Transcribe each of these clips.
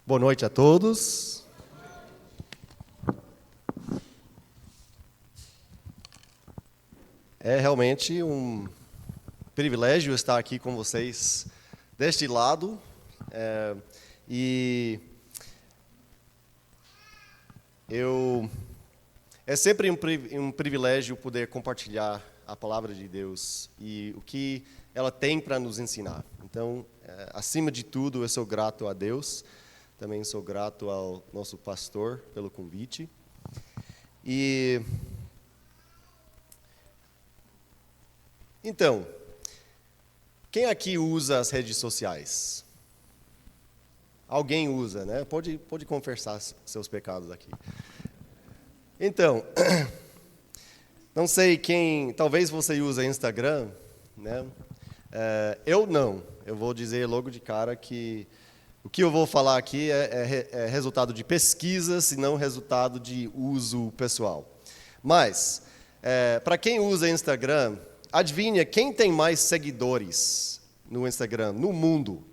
Boa noite a todos. É realmente um privilégio estar aqui com vocês deste lado. É sempre um privilégio poder compartilhar a palavra de Deus e o que ela tem para nos ensinar. Então, acima de tudo, eu sou grato a Deus. Também sou grato ao nosso pastor pelo convite. Então, quem aqui usa as redes sociais? Alguém usa, né? Pode confessar seus pecados aqui. Então, não sei quem, talvez você use Instagram, né? Eu não. Eu vou dizer logo de cara que o que eu vou falar aqui é resultado de pesquisas e não resultado de uso pessoal. Mas, para quem usa Instagram, adivinha quem tem mais seguidores no Instagram, no mundo?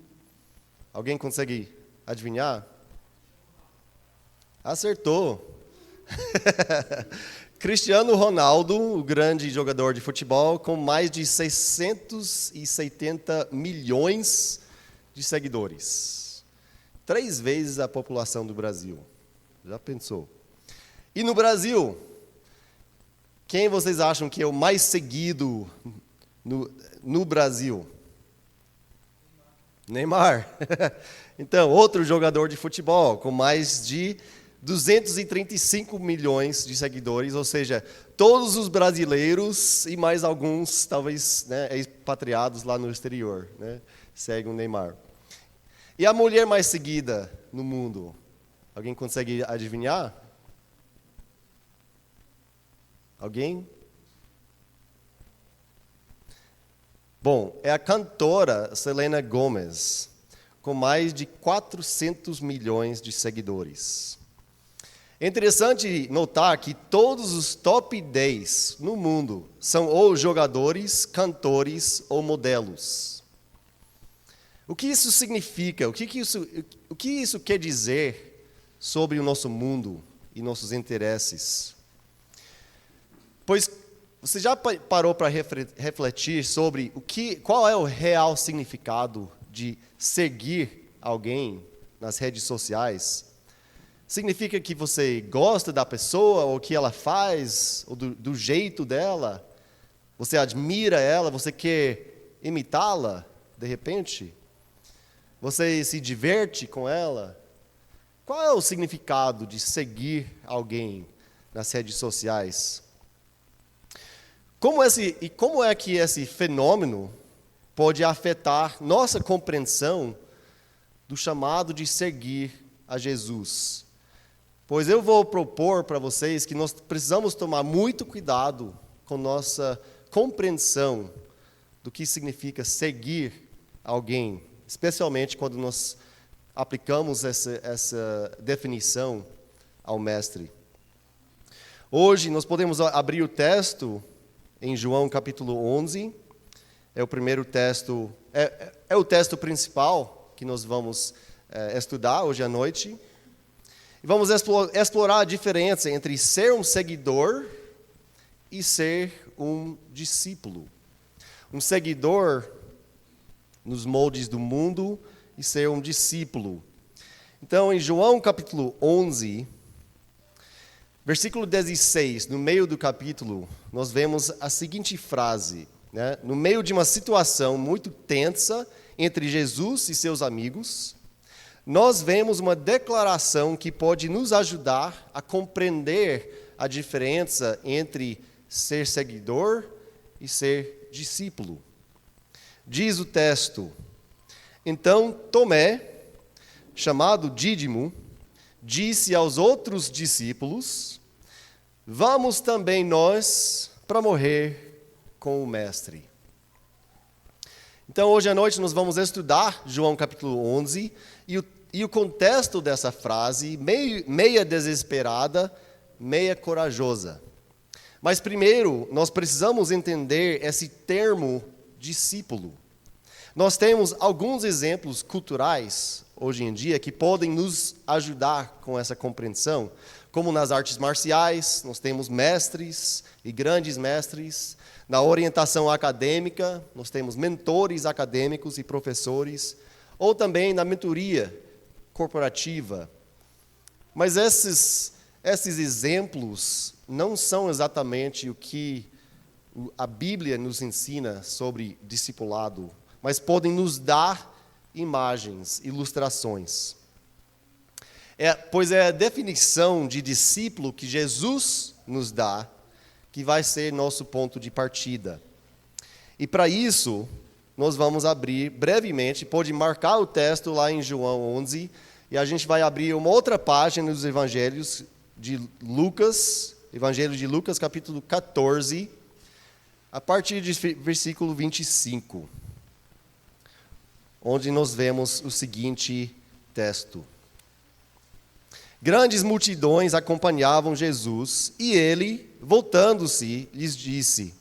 Alguém consegue adivinhar? Acertou. Cristiano Ronaldo, o grande jogador de futebol, com mais de 670 milhões de seguidores. 3 vezes a população do Brasil. Já pensou? E no Brasil, quem vocês acham que é o mais seguido no Brasil? Neymar. Então, outro jogador de futebol com mais de 235 milhões de seguidores, ou seja, todos os brasileiros e mais alguns, talvez, né, expatriados lá no exterior, né, seguem o Neymar. E a mulher mais seguida no mundo? Alguém consegue adivinhar? Alguém? Bom, é a cantora Selena Gomez, com mais de 400 milhões de seguidores. É interessante notar que todos os top 10 no mundo são ou jogadores, cantores ou modelos. O que isso significa? O que isso quer dizer sobre o nosso mundo e nossos interesses? Pois você já parou para refletir sobre qual é o real significado de seguir alguém nas redes sociais? Significa que você gosta da pessoa, ou o que ela faz, ou do jeito dela? Você admira ela, você quer imitá-la, de repente? Você se diverte com ela? Qual é o significado de seguir alguém nas redes sociais? Como é que esse fenômeno pode afetar nossa compreensão do chamado de seguir a Jesus? Pois eu vou propor para vocês que nós precisamos tomar muito cuidado com nossa compreensão do que significa seguir alguém, especialmente quando nós aplicamos essa definição ao mestre. Hoje nós podemos abrir o texto em João capítulo 11, é o primeiro texto, é o texto principal que nós vamos estudar hoje à noite. E vamos explorar a diferença entre ser um seguidor e ser um discípulo. Um seguidor nos moldes do mundo e ser um discípulo. Então, em João capítulo 11, versículo 16, no meio do capítulo, nós vemos a seguinte frase, né? No meio de uma situação muito tensa entre Jesus e seus amigos, nós vemos uma declaração que pode nos ajudar a compreender a diferença entre ser seguidor e ser discípulo. Diz o texto: então Tomé, chamado Dídimo, disse aos outros discípulos: vamos também nós para morrer com o Mestre. Então, hoje à noite nós vamos estudar João capítulo 11 e o contexto dessa frase, meia desesperada, meia corajosa. Mas primeiro, nós precisamos entender esse termo discípulo. Nós temos alguns exemplos culturais hoje em dia que podem nos ajudar com essa compreensão, como nas artes marciais, nós temos mestres e grandes mestres. Na orientação acadêmica, nós temos mentores acadêmicos e professores, ou também na mentoria corporativa. Mas esses exemplos não são exatamente o que a Bíblia nos ensina sobre discipulado, mas podem nos dar imagens, ilustrações. Pois é a definição de discípulo que Jesus nos dá que vai ser nosso ponto de partida. E para isso, nós vamos abrir brevemente, pode marcar o texto lá em João 11, e a gente vai abrir uma outra página dos Evangelhos de Lucas, Evangelho de Lucas, capítulo 14, a partir de versículo 25, onde nós vemos o seguinte texto. Grandes multidões acompanhavam Jesus, e ele, voltando-se, lhes disse: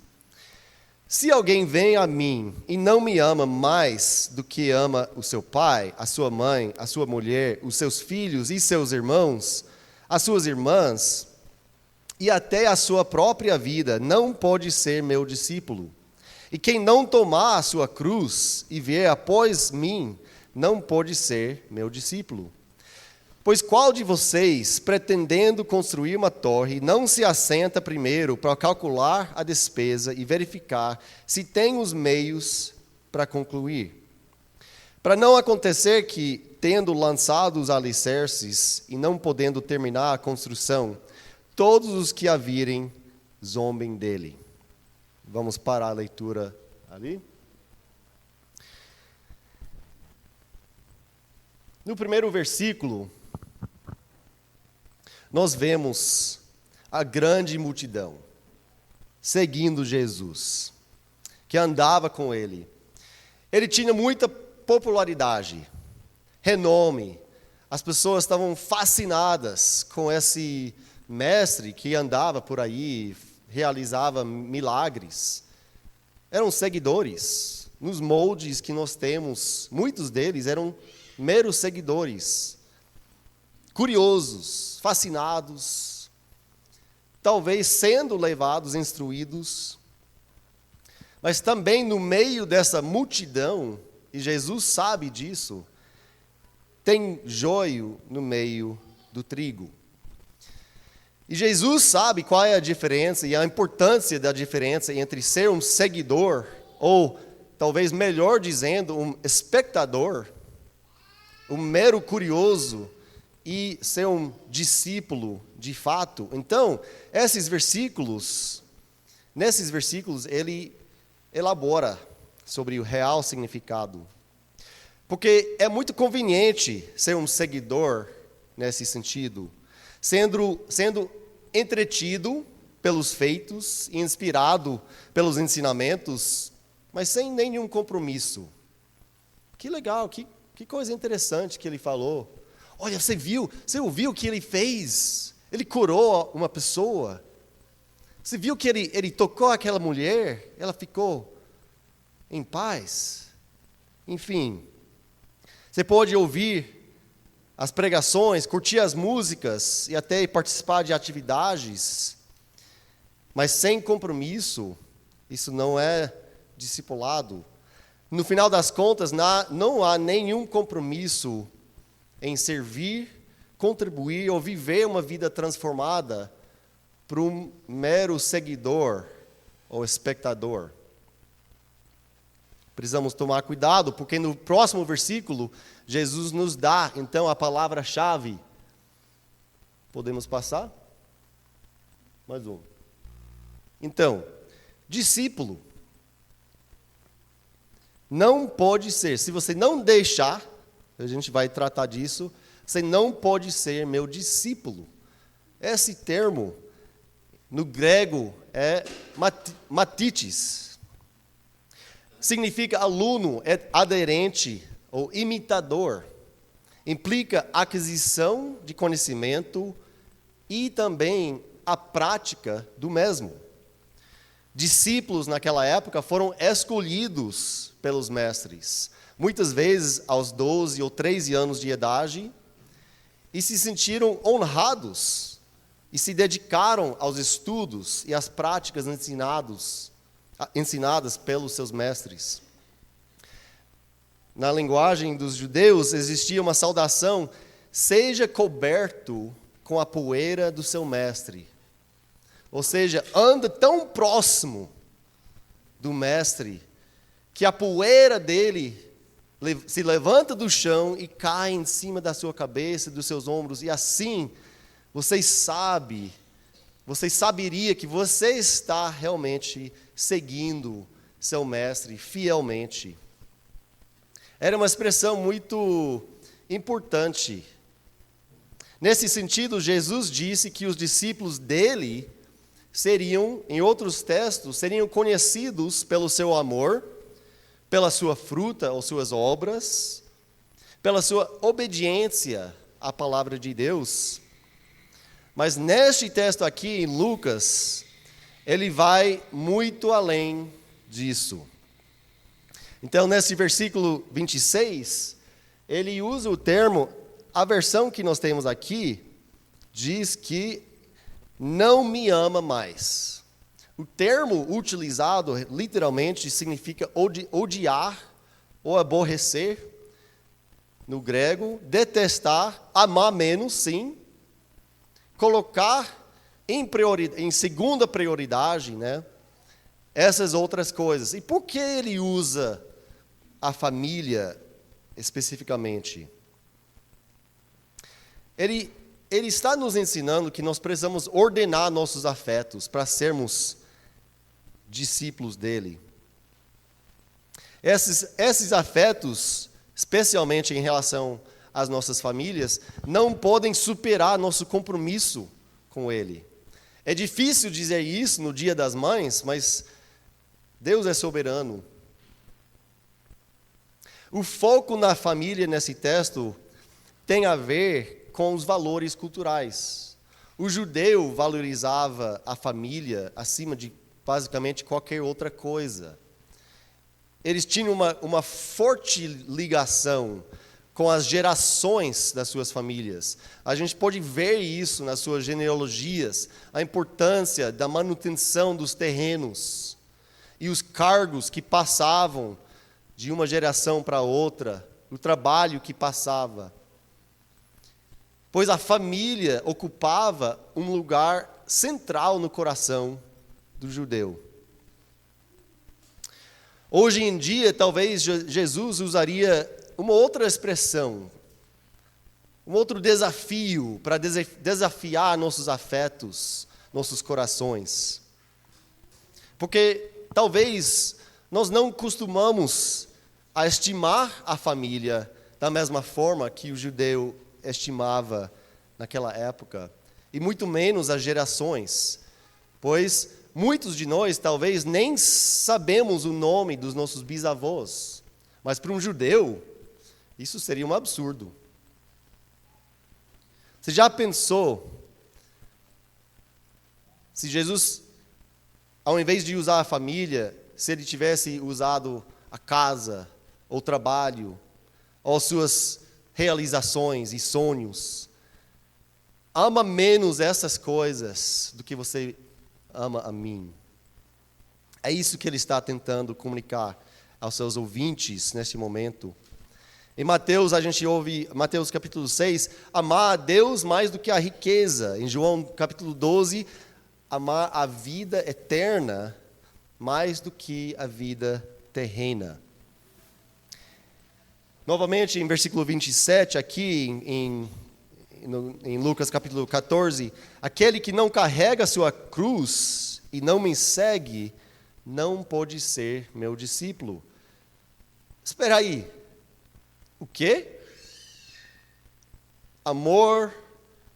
Se alguém vem a mim e não me ama mais do que ama o seu pai, a sua mãe, a sua mulher, os seus filhos e seus irmãos, as suas irmãs, e até a sua própria vida, não pode ser meu discípulo. E quem não tomar a sua cruz e vier após mim, não pode ser meu discípulo. Pois qual de vocês, pretendendo construir uma torre, não se assenta primeiro para calcular a despesa e verificar se tem os meios para concluir? Para não acontecer que, tendo lançado os alicerces e não podendo terminar a construção, todos os que a virem zombem dele. Vamos parar a leitura ali. No primeiro versículo, nós vemos a grande multidão seguindo Jesus, que andava com ele. Ele tinha muita popularidade, renome. As pessoas estavam fascinadas com esse mestre que andava por aí, realizava milagres. Eram seguidores. Nos moldes que nós temos, muitos deles eram meros seguidores, curiosos, fascinados, talvez sendo levados, instruídos, mas também no meio dessa multidão, e Jesus sabe disso, tem joio no meio do trigo. E Jesus sabe qual é a diferença e a importância da diferença entre ser um seguidor, ou talvez melhor dizendo, um espectador, um mero curioso, e ser um discípulo de fato. Então, nesses versículos, ele elabora sobre o real significado. Porque é muito conveniente ser um seguidor nesse sentido, sendo entretido pelos feitos e inspirado pelos ensinamentos, mas sem nenhum compromisso. Que legal, que coisa interessante que ele falou. Olha, você ouviu o que ele fez? Ele curou uma pessoa. Você viu que ele tocou aquela mulher? Ela ficou em paz. Enfim, você pode ouvir as pregações, curtir as músicas e até participar de atividades, mas sem compromisso, isso não é discipulado. No final das contas, não há nenhum compromisso em servir, contribuir ou viver uma vida transformada para um mero seguidor ou espectador. Precisamos tomar cuidado, porque no próximo versículo, Jesus nos dá, então, a palavra-chave. Podemos passar? Mais um. Então, discípulo não pode ser, se você não deixar, a gente vai tratar disso, você não pode ser meu discípulo. Esse termo, no grego, é matites. Significa aluno, aderente ou imitador. Implica aquisição de conhecimento e também a prática do mesmo. Discípulos naquela época foram escolhidos pelos mestres, muitas vezes aos 12 ou 13 anos de idade, e se sentiram honrados e se dedicaram aos estudos e às práticas ensinadas pelos seus mestres. Na linguagem dos judeus existia uma saudação: seja coberto com a poeira do seu mestre. Ou seja, anda tão próximo do mestre que a poeira dele se levanta do chão e cai em cima da sua cabeça, dos seus ombros, e assim você saberia que você está realmente seguindo seu mestre fielmente. Era uma expressão muito importante. Nesse sentido, Jesus disse que os discípulos dele seriam, em outros textos, seriam conhecidos pelo seu amor, pela sua fruta ou suas obras, pela sua obediência à palavra de Deus. Mas neste texto aqui, em Lucas, ele vai muito além disso. Então, nesse versículo 26, ele usa o termo, a versão que nós temos aqui, diz que não me ama mais. O termo utilizado literalmente significa odiar ou aborrecer, no grego, detestar, amar menos, sim, colocar em segunda prioridade, né, essas outras coisas. E por que ele usa a família especificamente? Ele está nos ensinando que nós precisamos ordenar nossos afetos para sermos discípulos dele. Esses afetos, especialmente em relação às nossas famílias, não podem superar nosso compromisso com ele. É difícil dizer isso no Dia das Mães, mas Deus é soberano. O foco na família nesse texto tem a ver com os valores culturais. O judeu valorizava a família acima de basicamente qualquer outra coisa. Eles tinham uma forte ligação com as gerações das suas famílias. A gente pode ver isso nas suas genealogias, a importância da manutenção dos terrenos e os cargos que passavam de uma geração para outra, o trabalho que passava. Pois a família ocupava um lugar central no coração do judeu. Hoje em dia, talvez Jesus usaria uma outra expressão, um outro desafio para desafiar nossos afetos, nossos corações. Porque talvez nós não costumamos a estimar a família da mesma forma que o judeu estimava naquela época, e muito menos as gerações, pois muitos de nós talvez nem sabemos o nome dos nossos bisavós, mas para um judeu isso seria um absurdo. Você já pensou se Jesus, ao invés de usar a família, se ele tivesse usado a casa, ou trabalho, ou suas realizações e sonhos? Ama menos essas coisas do que você ama a mim. É isso que ele está tentando comunicar aos seus ouvintes neste momento. Em Mateus, a gente ouve, Mateus capítulo 6, amar a Deus mais do que a riqueza. Em João capítulo 12, amar a vida eterna mais do que a vida terrena. Novamente, em versículo 27, aqui em Lucas capítulo 14, aquele que não carrega sua cruz e não me segue, não pode ser meu discípulo. Espera aí, o quê? Amor,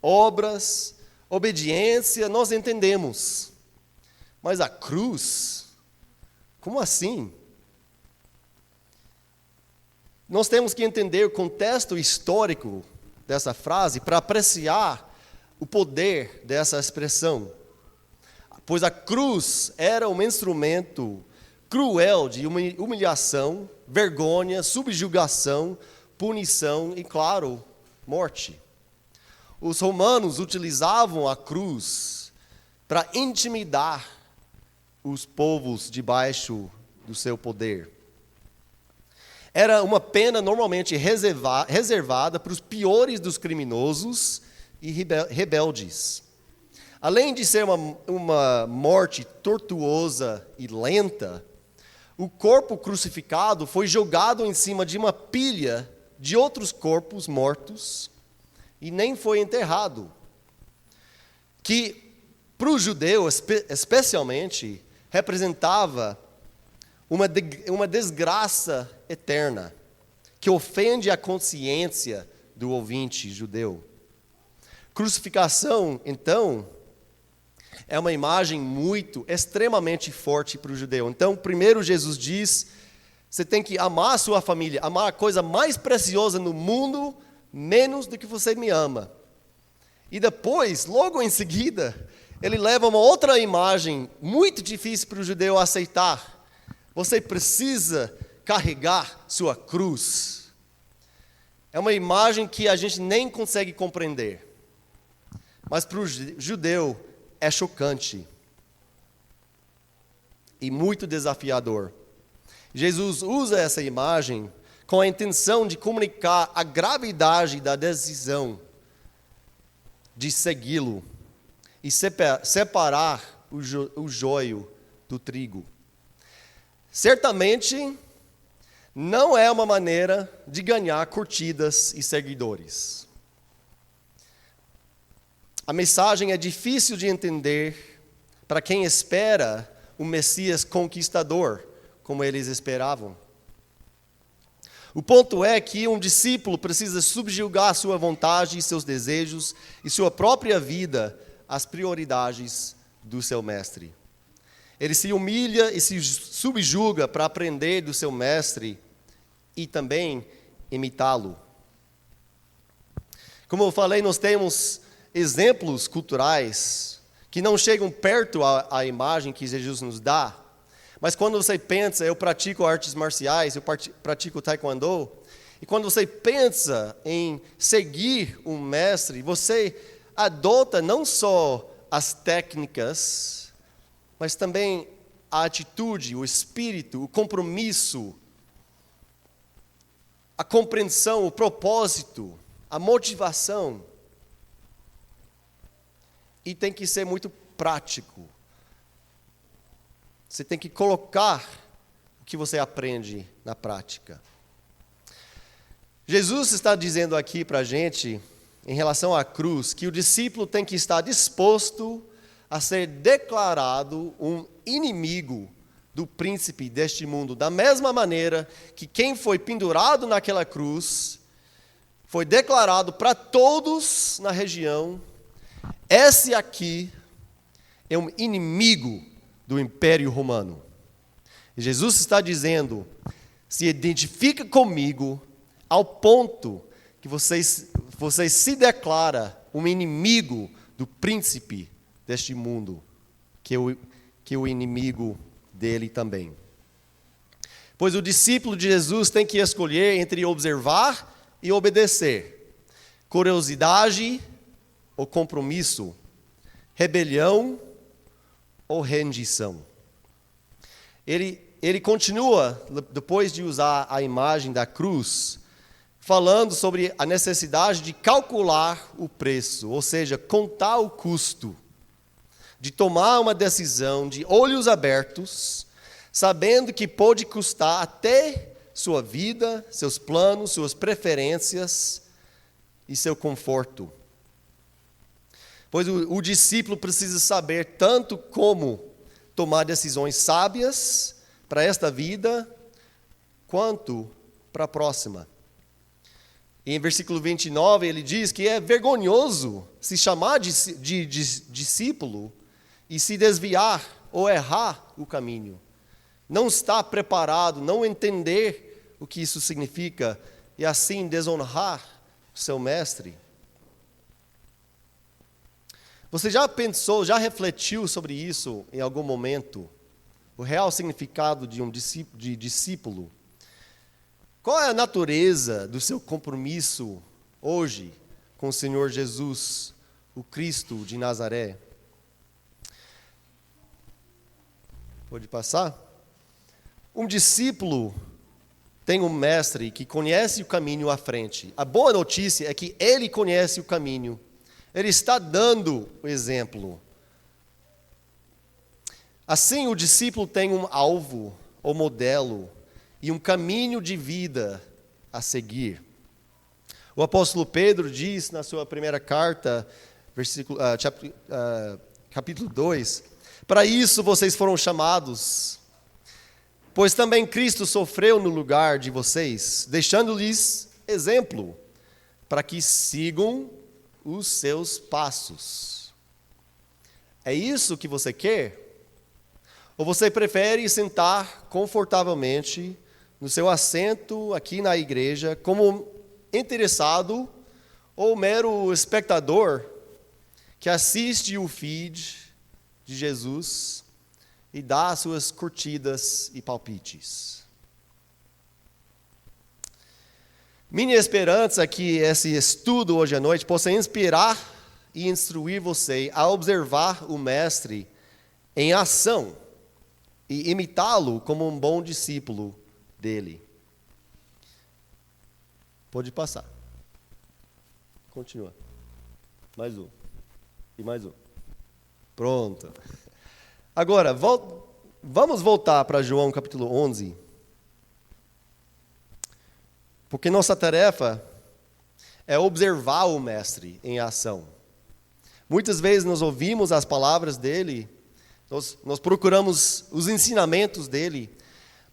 obras, obediência, nós entendemos. Mas a cruz, como assim? Nós temos que entender o contexto histórico dessa frase para apreciar o poder dessa expressão. Pois a cruz era um instrumento cruel de humilhação vergonha, subjugação, punição e, claro, morte. Os romanos utilizavam a cruz para intimidar os povos debaixo do seu poder. Era uma pena normalmente reservada para os piores dos criminosos e rebeldes. Além de ser uma morte tortuosa e lenta, o corpo crucificado foi jogado em cima de uma pilha de outros corpos mortos e nem foi enterrado. Que, para o judeu especialmente, representava uma desgraça eterna, que ofende a consciência do ouvinte judeu. Crucificação, então, é uma imagem extremamente forte para o judeu. Então, primeiro Jesus diz, você tem que amar a sua família, amar a coisa mais preciosa no mundo, menos do que você me ama. E depois, logo em seguida, ele leva uma outra imagem muito difícil para o judeu aceitar. Você precisa carregar sua cruz. É uma imagem que a gente nem consegue compreender. Mas para o judeu é chocante e muito desafiador. Jesus usa essa imagem com a intenção de comunicar a gravidade da decisão de segui-lo e separar o joio do trigo. Certamente, não é uma maneira de ganhar curtidas e seguidores. A mensagem é difícil de entender para quem espera um Messias conquistador, como eles esperavam. O ponto é que um discípulo precisa subjugar sua vontade e seus desejos e sua própria vida às prioridades do seu mestre. Ele se humilha e se subjuga para aprender do seu mestre e também imitá-lo. Como eu falei, nós temos exemplos culturais que não chegam perto à imagem que Jesus nos dá. Mas quando você pensa, eu pratico artes marciais, eu pratico taekwondo, e quando você pensa em seguir um mestre, você adota não só as técnicas, mas também a atitude, o espírito, o compromisso, a compreensão, o propósito, a motivação. E tem que ser muito prático. Você tem que colocar o que você aprende na prática. Jesus está dizendo aqui para a gente, em relação à cruz, que o discípulo tem que estar disposto a ser declarado um inimigo do príncipe deste mundo, da mesma maneira que quem foi pendurado naquela cruz foi declarado para todos na região: esse aqui é um inimigo do Império Romano. E Jesus está dizendo: se identifica comigo ao ponto que você se declara um inimigo do príncipe deste mundo, que é o inimigo dele também. Pois o discípulo de Jesus tem que escolher entre observar e obedecer, curiosidade ou compromisso, rebelião ou rendição. Ele continua, depois de usar a imagem da cruz, falando sobre a necessidade de calcular o preço, ou seja, contar o custo, de tomar uma decisão de olhos abertos, sabendo que pode custar até sua vida, seus planos, suas preferências e seu conforto. Pois o discípulo precisa saber tanto como tomar decisões sábias para esta vida, quanto para a próxima. E em versículo 29 ele diz que é vergonhoso se chamar de discípulo e se desviar ou errar o caminho. Não estar preparado, não entender o que isso significa e assim desonrar o seu mestre. Você já pensou, já refletiu sobre isso em algum momento? O real significado de discípulo? Qual é a natureza do seu compromisso hoje com o Senhor Jesus, o Cristo de Nazaré? Pode passar? Um discípulo tem um mestre que conhece o caminho à frente. A boa notícia é que ele conhece o caminho. Ele está dando o exemplo. Assim, o discípulo tem um alvo, ou modelo, e um caminho de vida a seguir. O apóstolo Pedro diz na sua primeira carta, capítulo 2, para isso vocês foram chamados, pois também Cristo sofreu no lugar de vocês, deixando-lhes exemplo, para que sigam os seus passos. É isso que você quer? Ou você prefere sentar confortavelmente no seu assento aqui na igreja, como interessado ou mero espectador que assiste o feed de Jesus e dá suas curtidas e palpites? Minha esperança é que esse estudo hoje à noite possa inspirar e instruir você a observar o Mestre em ação e imitá-lo como um bom discípulo dele. Pode passar. Continua. Mais um. E mais um. Pronto. Agora, vamos voltar para João capítulo 11. Porque nossa tarefa é observar o Mestre em ação. Muitas vezes nós ouvimos as palavras dele, nós procuramos os ensinamentos dele,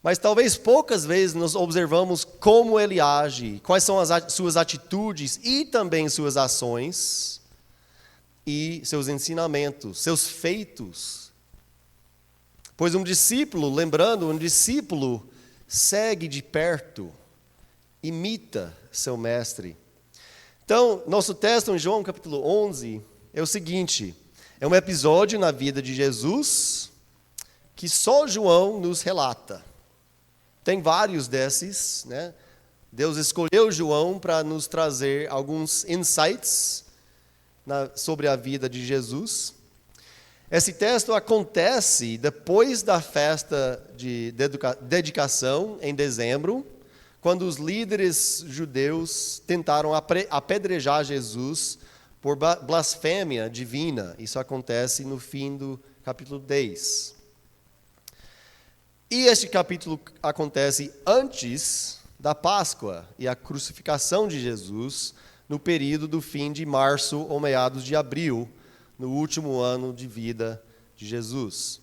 mas talvez poucas vezes nós observamos como ele age, quais são as suas atitudes e também suas ações e seus ensinamentos, seus feitos. Pois um discípulo segue de perto, imita seu mestre. Então, nosso texto em João capítulo 11 é o seguinte: é um episódio na vida de Jesus que só João nos relata. Tem vários desses, né? Deus escolheu João para nos trazer alguns insights sobre a vida de Jesus. Esse texto acontece depois da festa de dedicação, em dezembro, quando os líderes judeus tentaram apedrejar Jesus por blasfêmia divina. Isso acontece no fim do capítulo 10. E este capítulo acontece antes da Páscoa e a crucificação de Jesus, no período do fim de março ou meados de abril, no último ano de vida de Jesus.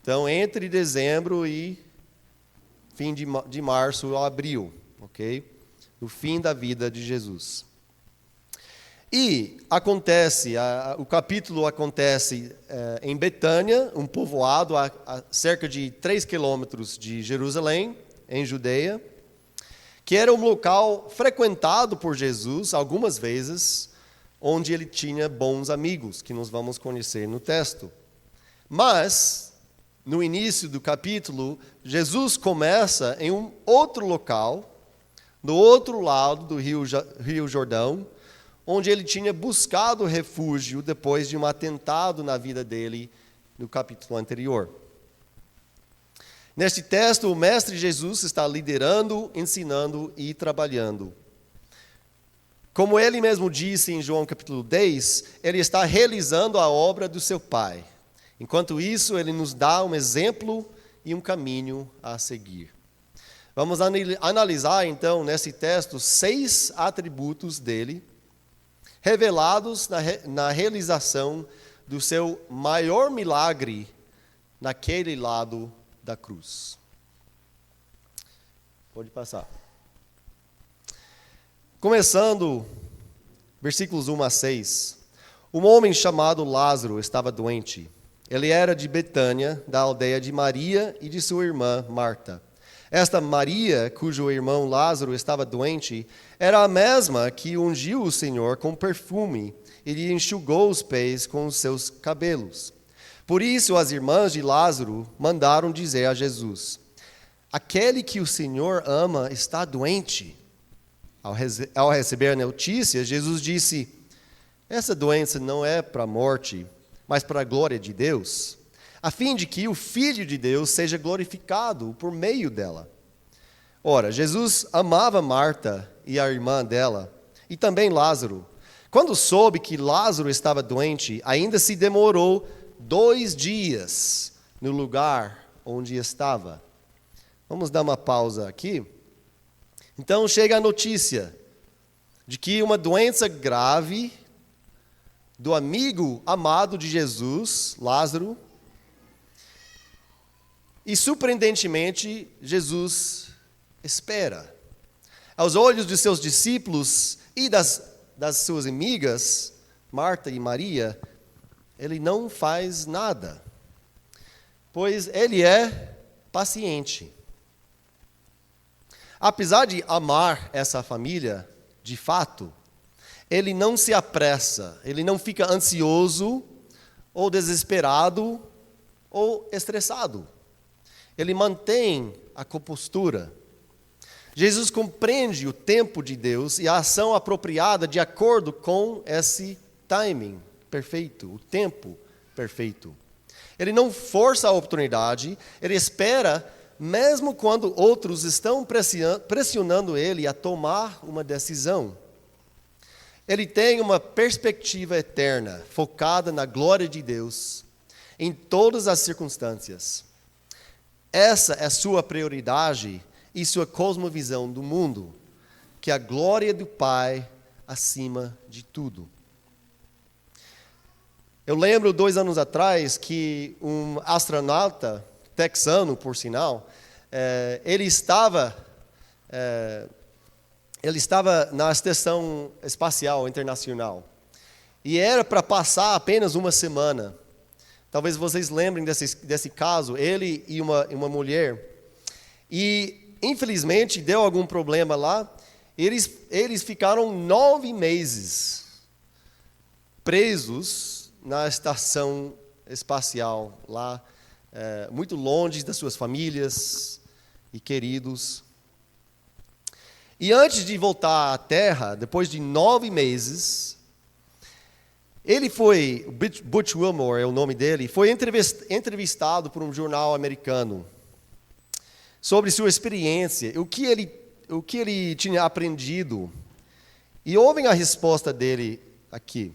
Então, entre dezembro e fim de março ou abril, ok? No fim da vida de Jesus. E o capítulo acontece em Betânia, um povoado a cerca de 3 quilômetros de Jerusalém, em Judeia, que era um local frequentado por Jesus algumas vezes, onde ele tinha bons amigos, que nós vamos conhecer no texto. Mas, no início do capítulo, Jesus começa em um outro local, no outro lado do Rio Jordão, onde ele tinha buscado refúgio depois de um atentado na vida dele no capítulo anterior. Neste texto, o Mestre Jesus está liderando, ensinando e trabalhando. Como ele mesmo disse em João capítulo 10, ele está realizando a obra do seu Pai. Enquanto isso, ele nos dá um exemplo e um caminho a seguir. Vamos analisar, então, nesse texto, 6 atributos dele, revelados na realização do seu maior milagre naquele lado da cruz. Pode passar. Começando, versículos 1 a 6. Um homem chamado Lázaro estava doente. Ele era de Betânia, da aldeia de Maria e de sua irmã Marta. Esta Maria, cujo irmão Lázaro estava doente, era a mesma que ungiu o Senhor com perfume e lhe enxugou os pés com os seus cabelos. Por isso as irmãs de Lázaro mandaram dizer a Jesus: aquele que o Senhor ama está doente. Ao receber a notícia, Jesus disse: essa doença não é para a morte, mas para a glória de Deus, a fim de que o Filho de Deus seja glorificado por meio dela. Ora, Jesus amava Marta e a irmã dela, e também Lázaro. Quando soube que Lázaro estava doente, ainda se demorou 2 dias no lugar onde estava. Vamos dar uma pausa aqui. Então chega a notícia de que uma doença grave do amigo amado de Jesus, Lázaro, e surpreendentemente Jesus espera. Aos olhos de seus discípulos e das suas amigas, Marta e Maria, ele não faz nada, pois ele é paciente. Apesar de amar essa família, de fato, ele não se apressa, ele não fica ansioso, ou desesperado, ou estressado. Ele mantém a compostura. Jesus compreende o tempo de Deus e a ação apropriada de acordo com esse timing perfeito, o tempo perfeito. Ele não força a oportunidade, ele espera mesmo quando outros estão pressionando ele a tomar uma decisão. Ele tem uma perspectiva eterna, focada na glória de Deus, em todas as circunstâncias. Essa é sua prioridade e sua cosmovisão do mundo, que é a glória do Pai acima de tudo. Eu lembro 2 anos atrás que um astronauta texano, por sinal, ele estava na Estação Espacial Internacional e era para passar apenas uma semana. Talvez vocês lembrem desse caso, ele e uma mulher. E, infelizmente, deu algum problema lá. Eles ficaram 9 meses presos na estação espacial lá, muito longe das suas famílias e queridos. E antes de voltar à Terra, depois de 9 meses, Butch Wilmore é o nome dele, foi entrevistado por um jornal americano sobre sua experiência, o que ele tinha aprendido. E ouvem a resposta dele aqui.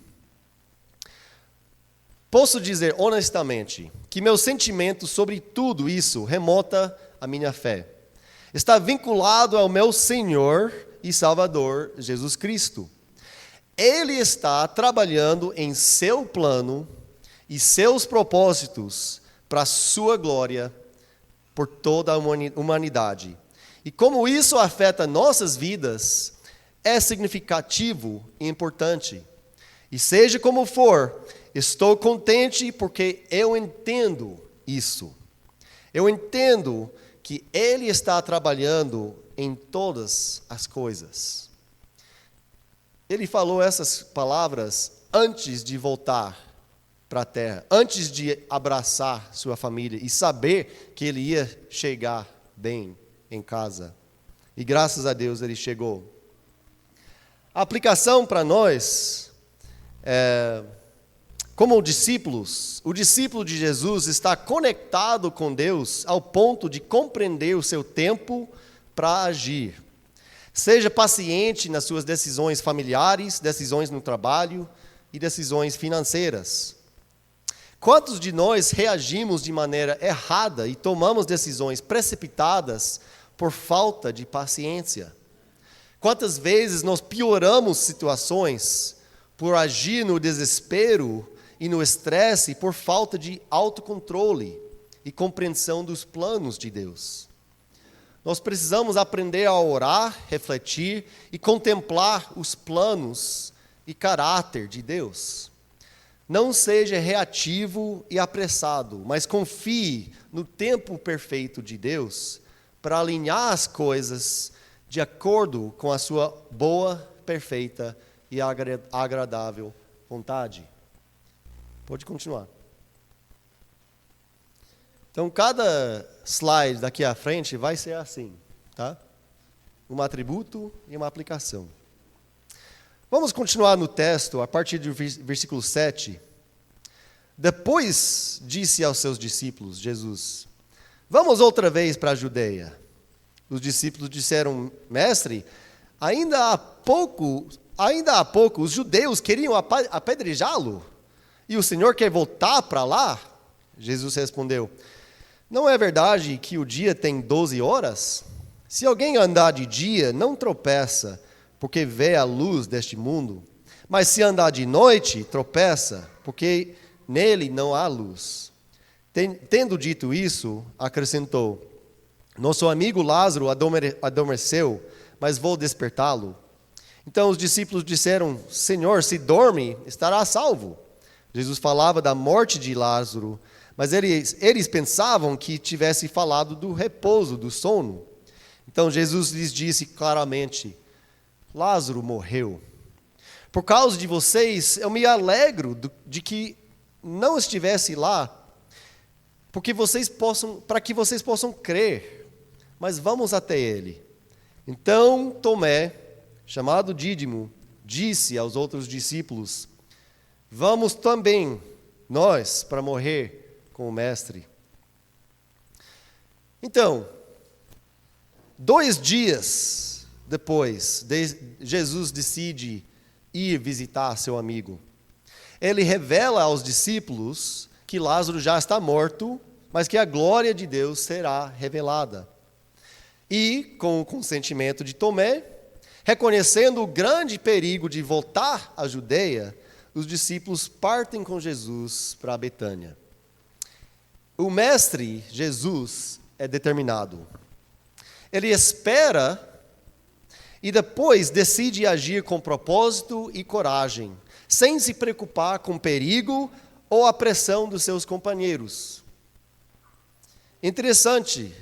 Posso dizer honestamente que meu sentimento sobre tudo isso remota à minha fé. Está vinculado ao meu Senhor e Salvador, Jesus Cristo. Ele está trabalhando em seu plano e seus propósitos para a sua glória por toda a humanidade. E como isso afeta nossas vidas, é significativo e importante. E seja como for, estou contente porque eu entendo isso. Eu entendo que Ele está trabalhando em todas as coisas. Ele falou essas palavras antes de voltar para a terra, antes de abraçar sua família e saber que ele ia chegar bem em casa. E graças a Deus ele chegou. A aplicação para nós como discípulos, o discípulo de Jesus está conectado com Deus ao ponto de compreender o seu tempo para agir. Seja paciente nas suas decisões familiares, decisões no trabalho e decisões financeiras. Quantos de nós reagimos de maneira errada e tomamos decisões precipitadas por falta de paciência? Quantas vezes nós pioramos situações por agir no desespero e no estresse por falta de autocontrole e compreensão dos planos de Deus? Nós precisamos aprender a orar, refletir e contemplar os planos e caráter de Deus. Não seja reativo e apressado, mas confie no tempo perfeito de Deus para alinhar as coisas de acordo com a sua boa, perfeita e agradável vontade. Pode continuar. Então, cada slide daqui à frente vai ser assim, tá? Um atributo e uma aplicação. Vamos continuar no texto, a partir do versículo 7. Depois disse aos seus discípulos, Jesus, vamos outra vez para a Judeia. Os discípulos disseram, mestre, ainda há pouco os judeus queriam apedrejá-lo, e o Senhor quer voltar para lá? Jesus respondeu, não é verdade que o dia tem 12 horas? Se alguém andar de dia, não tropeça, porque vê a luz deste mundo. Mas se andar de noite, tropeça, porque nele não há luz. Tendo dito isso, acrescentou, nosso amigo Lázaro adormeceu, mas vou despertá-lo. Então os discípulos disseram, Senhor, se dorme, estará salvo. Jesus falava da morte de Lázaro, mas eles pensavam que tivesse falado do repouso, do sono. Então Jesus lhes disse claramente, Lázaro morreu. Por causa de vocês, eu me alegro de que não estivesse lá, para que vocês possam crer. Mas vamos até ele. Então Tomé, chamado Dídimo, disse aos outros discípulos, vamos também nós para morrer com o mestre. Então, 2 dias depois, Jesus decide ir visitar seu amigo. Ele revela aos discípulos que Lázaro já está morto, mas que a glória de Deus será revelada. E, com o consentimento de Tomé, reconhecendo o grande perigo de voltar à Judeia, os discípulos partem com Jesus para Betânia. O mestre, Jesus, é determinado. Ele espera e depois decide agir com propósito e coragem, sem se preocupar com perigo ou a pressão dos seus companheiros. Interessante,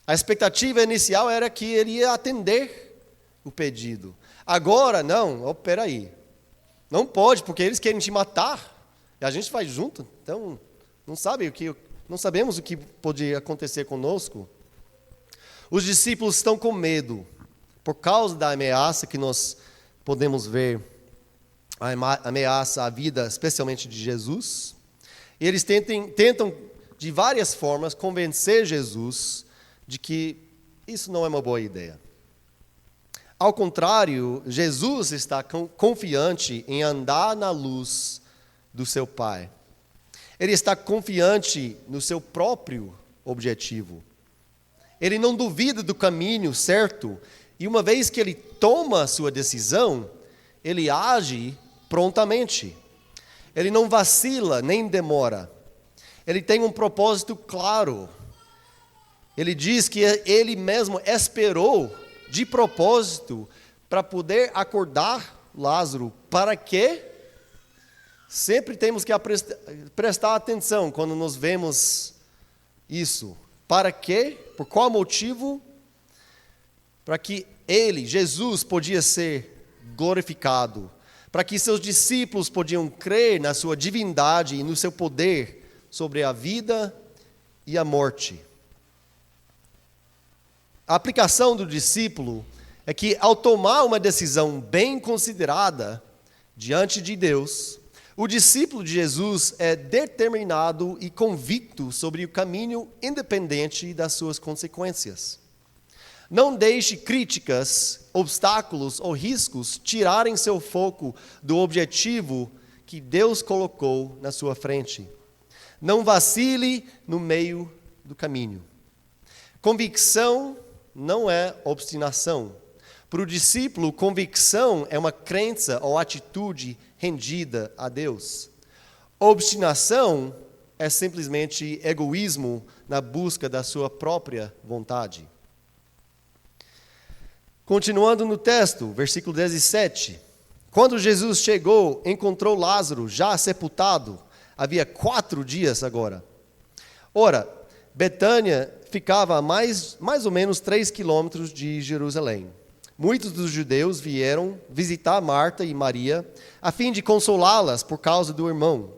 a expectativa inicial era que ele ia atender o pedido. Agora, não, peraí, não pode, porque eles querem te matar, e a gente vai junto, então não sabemos o que pode acontecer conosco. Os discípulos estão com medo, por causa da ameaça que nós podemos ver, a ameaça à vida, especialmente de Jesus. E eles tentam, de várias formas, convencer Jesus de que isso não é uma boa ideia. Ao contrário, Jesus está confiante em andar na luz do seu Pai. Ele está confiante no seu próprio objetivo. Ele não duvida do caminho certo, e uma vez que ele toma a sua decisão, ele age prontamente. Ele não vacila nem demora. Ele tem um propósito claro. Ele diz que ele mesmo esperou de propósito para poder acordar Lázaro. Para quê? Sempre temos que prestar atenção quando nós vemos isso. Para quê? Por qual motivo? Para que ele, Jesus, podia ser glorificado. Para que seus discípulos podiam crer na sua divindade e no seu poder sobre a vida e a morte. A aplicação do discípulo é que, ao tomar uma decisão bem considerada diante de Deus, o discípulo de Jesus é determinado e convicto sobre o caminho independente das suas consequências. Não deixe críticas, obstáculos ou riscos tirarem seu foco do objetivo que Deus colocou na sua frente. Não vacile no meio do caminho. Convicção não é obstinação. Para o discípulo, convicção é uma crença ou atitude rendida a Deus. Obstinação é simplesmente egoísmo na busca da sua própria vontade. Continuando no texto, versículo 17. Quando Jesus chegou, encontrou Lázaro já sepultado. Havia 4 dias agora. Ora, Betânia ficava a mais ou menos 3 quilômetros de Jerusalém. Muitos dos judeus vieram visitar Marta e Maria, a fim de consolá-las por causa do irmão.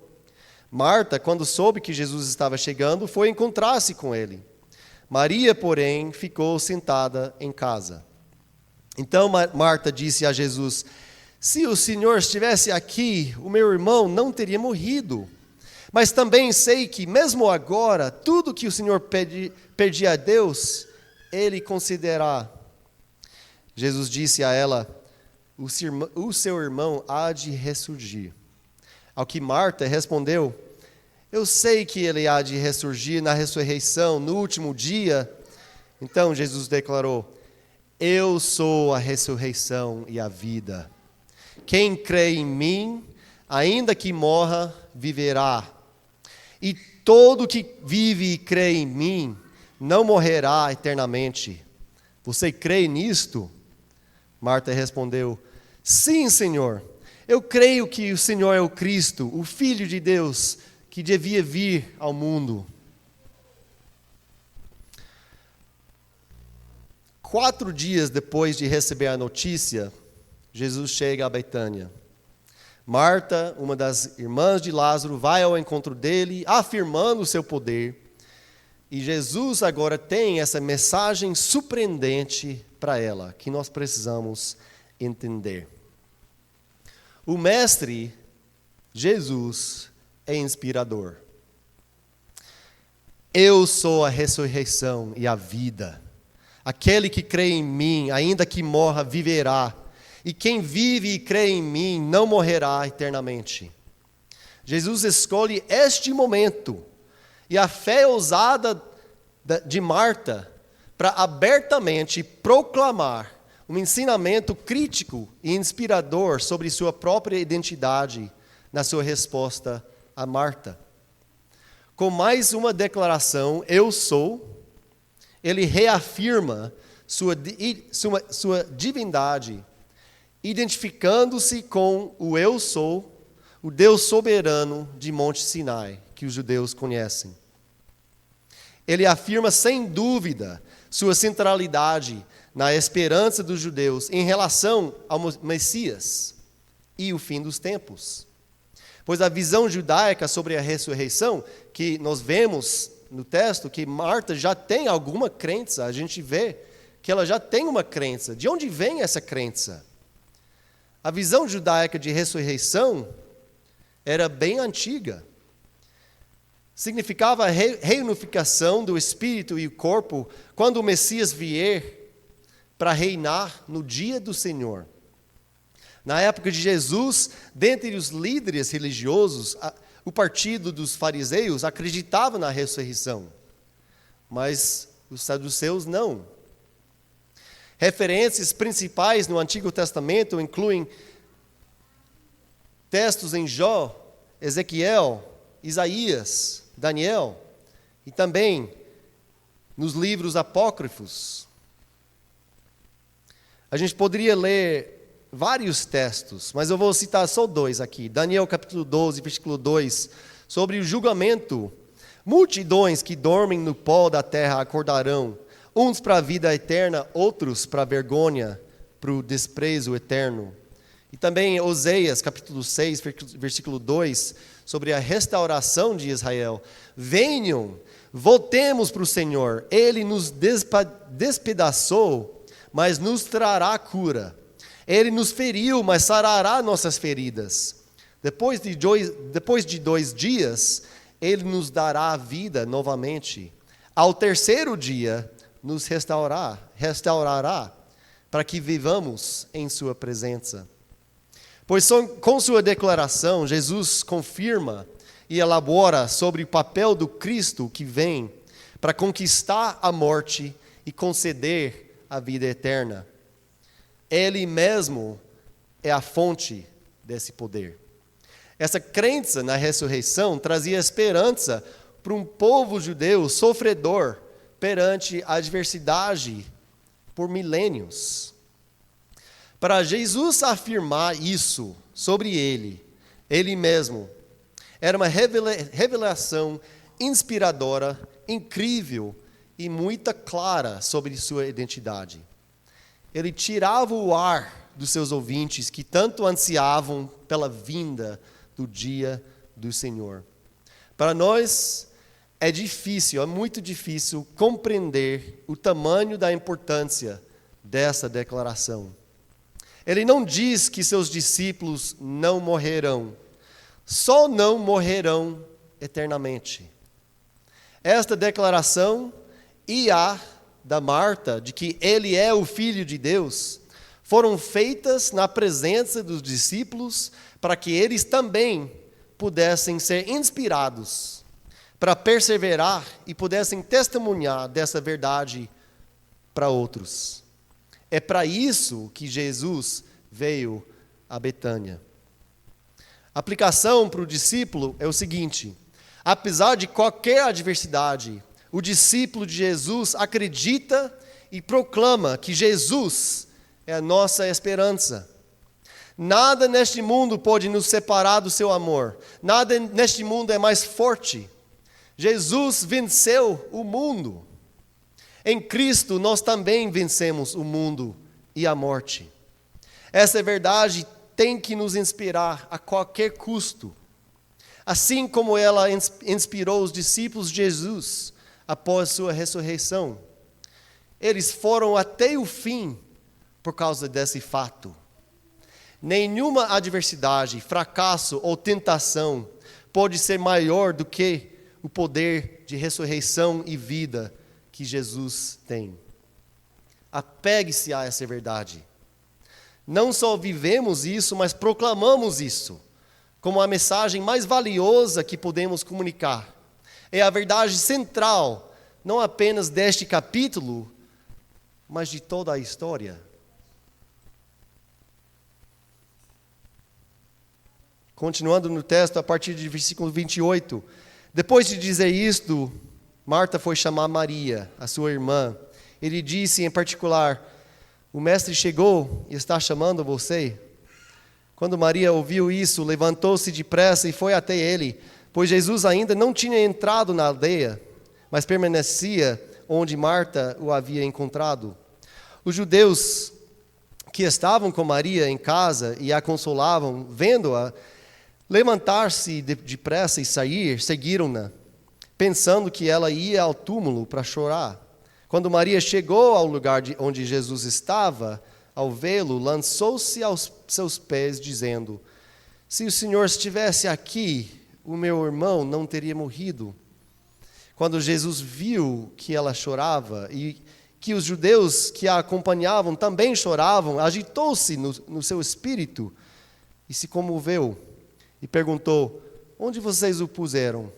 Marta, quando soube que Jesus estava chegando, foi encontrar-se com ele. Maria, porém, ficou sentada em casa. Então Marta disse a Jesus: se o Senhor estivesse aqui, o meu irmão não teria morrido. Mas também sei que, mesmo agora, tudo que o Senhor pedir a Deus, Ele concederá. Jesus disse a ela: o seu irmão há de ressurgir. Ao que Marta respondeu: eu sei que ele há de ressurgir na ressurreição, no último dia. Então Jesus declarou: eu sou a ressurreição e a vida. Quem crê em mim, ainda que morra, viverá. E todo que vive e crê em mim, não morrerá eternamente. Você crê nisto? Marta respondeu: sim, Senhor. Eu creio que o Senhor é o Cristo, o Filho de Deus, que devia vir ao mundo. 4 dias depois de receber a notícia, Jesus chega a Betânia. Marta, uma das irmãs de Lázaro, vai ao encontro dele, afirmando o seu poder. E Jesus agora tem essa mensagem surpreendente para ela, que nós precisamos entender. O Mestre, Jesus, é inspirador. Eu sou a ressurreição e a vida. Aquele que crê em mim, ainda que morra, viverá. E quem vive e crê em mim não morrerá eternamente. Jesus escolhe este momento e a fé ousada de Marta para abertamente proclamar um ensinamento crítico e inspirador sobre sua própria identidade na sua resposta a Marta. Com mais uma declaração, eu sou, ele reafirma sua divindade, identificando-se com o eu sou, o Deus soberano de Monte Sinai, que os judeus conhecem. Ele afirma sem dúvida sua centralidade na esperança dos judeus em relação ao Messias e o fim dos tempos. Pois a visão judaica sobre a ressurreição, que nós vemos no texto, que Marta já tem alguma crença, a gente vê que ela já tem uma crença. De onde vem essa crença? A visão judaica de ressurreição era bem antiga. Significava a reunificação do espírito e o corpo quando o Messias vier para reinar no dia do Senhor. Na época de Jesus, dentre os líderes religiosos, o partido dos fariseus acreditava na ressurreição, mas os saduceus não. Referências principais no Antigo Testamento incluem textos em Jó, Ezequiel, Isaías, Daniel e também nos livros apócrifos. A gente poderia ler vários textos, mas eu vou citar só 2 aqui. Daniel capítulo 12, versículo 2, sobre o julgamento. Multidões que dormem no pó da terra acordarão, uns para a vida eterna, outros para a vergonha, para o desprezo eterno. E também Oséias capítulo 6, versículo 2, sobre a restauração de Israel. Venham, voltemos para o Senhor, Ele nos despedaçou, mas nos trará cura. Ele nos feriu, mas sarará nossas feridas. Depois de 2 dias, Ele nos dará a vida novamente. Ao 3º dia, nos restaurará, para que vivamos em sua presença. Pois com sua declaração, Jesus confirma e elabora sobre o papel do Cristo que vem para conquistar a morte e conceder a vida eterna. Ele mesmo é a fonte desse poder. Essa crença na ressurreição trazia esperança para um povo judeu sofredor perante a adversidade por milênios. Para Jesus afirmar isso sobre ele mesmo, era uma revelação inspiradora, incrível e muito clara sobre sua identidade. Ele tirava o ar dos seus ouvintes que tanto ansiavam pela vinda do dia do Senhor. Para nós é muito difícil compreender o tamanho da importância dessa declaração. Ele não diz que seus discípulos não morrerão, só não morrerão eternamente. Esta declaração e a da Marta, de que ele é o Filho de Deus, foram feitas na presença dos discípulos para que eles também pudessem ser inspirados para perseverar e pudessem testemunhar dessa verdade para outros. É para isso que Jesus veio a Betânia. A aplicação para o discípulo é o seguinte: apesar de qualquer adversidade, o discípulo de Jesus acredita e proclama que Jesus é a nossa esperança. Nada neste mundo pode nos separar do seu amor. Nada neste mundo é mais forte. Jesus venceu o mundo. Em Cristo nós também vencemos o mundo e a morte. Essa verdade tem que nos inspirar a qualquer custo. Assim como ela inspirou os discípulos de Jesus após sua ressurreição. Eles foram até o fim por causa desse fato. Nenhuma adversidade, fracasso ou tentação pode ser maior do que o poder de ressurreição e vida que Jesus tem. Apegue-se a essa verdade. Não só vivemos isso, mas proclamamos isso como a mensagem mais valiosa que podemos comunicar. É a verdade central, não apenas deste capítulo, mas de toda a história. Continuando no texto, a partir do versículo 28. Depois de dizer isto, Marta foi chamar Maria, a sua irmã. Ele disse em particular: o mestre chegou e está chamando você. Quando Maria ouviu isso, levantou-se depressa e foi até ele, pois Jesus ainda não tinha entrado na aldeia, mas permanecia onde Marta o havia encontrado. Os judeus que estavam com Maria em casa e a consolavam, vendo-a levantar-se depressa e sair, seguiram-na, pensando que ela ia ao túmulo para chorar. Quando Maria chegou ao lugar onde Jesus estava, ao vê-lo, lançou-se aos seus pés, dizendo: se o Senhor estivesse aqui, o meu irmão não teria morrido. Quando Jesus viu que ela chorava e que os judeus que a acompanhavam também choravam, agitou-se no seu espírito e se comoveu. E perguntou: onde vocês o puseram?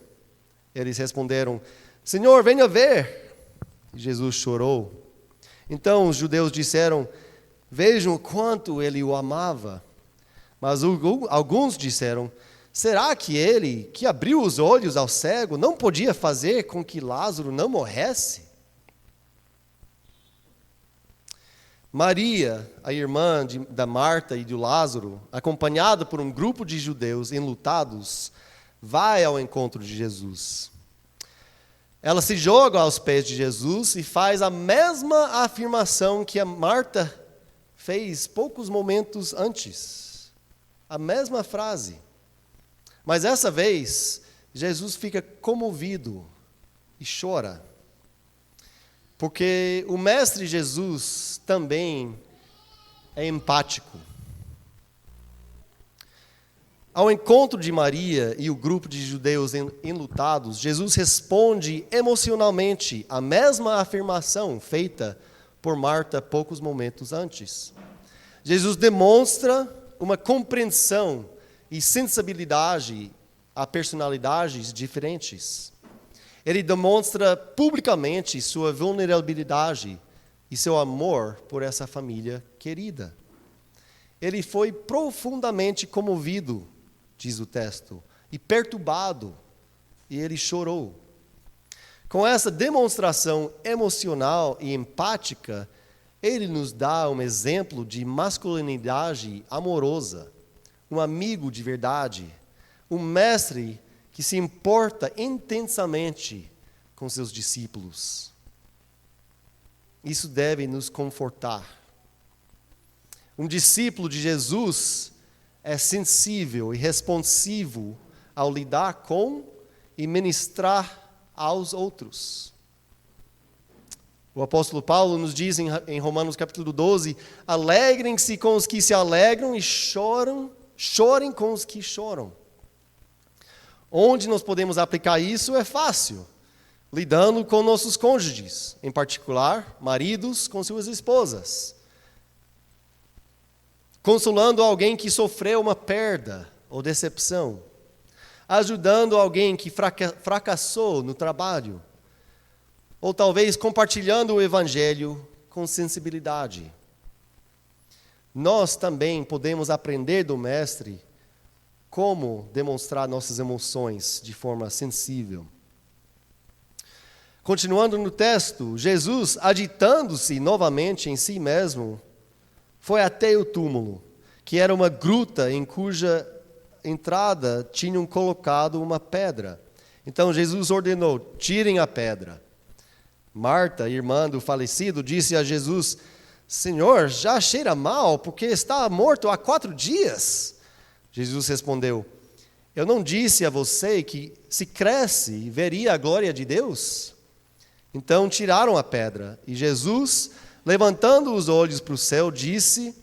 Eles responderam: Senhor, venha ver. E Jesus chorou. Então os judeus disseram: vejam o quanto ele o amava. Mas alguns disseram: será que ele, que abriu os olhos ao cego, não podia fazer com que Lázaro não morresse? Maria, a irmã da Marta e de Lázaro, acompanhada por um grupo de judeus enlutados, vai ao encontro de Jesus. Ela se joga aos pés de Jesus e faz a mesma afirmação que a Marta fez poucos momentos antes. A mesma frase. Mas dessa vez, Jesus fica comovido e chora. Porque o Mestre Jesus também é empático. Ao encontro de Maria e o grupo de judeus enlutados, Jesus responde emocionalmente a mesma afirmação feita por Marta poucos momentos antes. Jesus demonstra uma compreensão e sensibilidade a personalidades diferentes. Ele demonstra publicamente sua vulnerabilidade e seu amor por essa família querida. Ele foi profundamente comovido, diz o texto, e perturbado, e ele chorou. Com essa demonstração emocional e empática, ele nos dá um exemplo de masculinidade amorosa, um amigo de verdade, um mestre que se importa intensamente com seus discípulos. Isso deve nos confortar. Um discípulo de Jesus é sensível e responsivo ao lidar com e ministrar aos outros. O apóstolo Paulo nos diz em Romanos capítulo 12, alegrem-se com os que se alegram e chorem com os que choram. Onde nós podemos aplicar isso é fácil, lidando com nossos cônjuges, em particular, maridos com suas esposas. Consolando alguém que sofreu uma perda ou decepção. Ajudando alguém que fracassou no trabalho. Ou talvez compartilhando o evangelho com sensibilidade. Nós também podemos aprender do mestre como demonstrar nossas emoções de forma sensível. Continuando no texto, Jesus, agitando-se novamente em si mesmo, foi até o túmulo, que era uma gruta em cuja entrada tinham colocado uma pedra. Então Jesus ordenou, tirem a pedra. Marta, irmã do falecido, disse a Jesus, Senhor, já cheira mal, porque está morto há 4 dias. Jesus respondeu, eu não disse a você que se cresce veria a glória de Deus? Então tiraram a pedra, e Jesus, levantando os olhos para o céu, disse,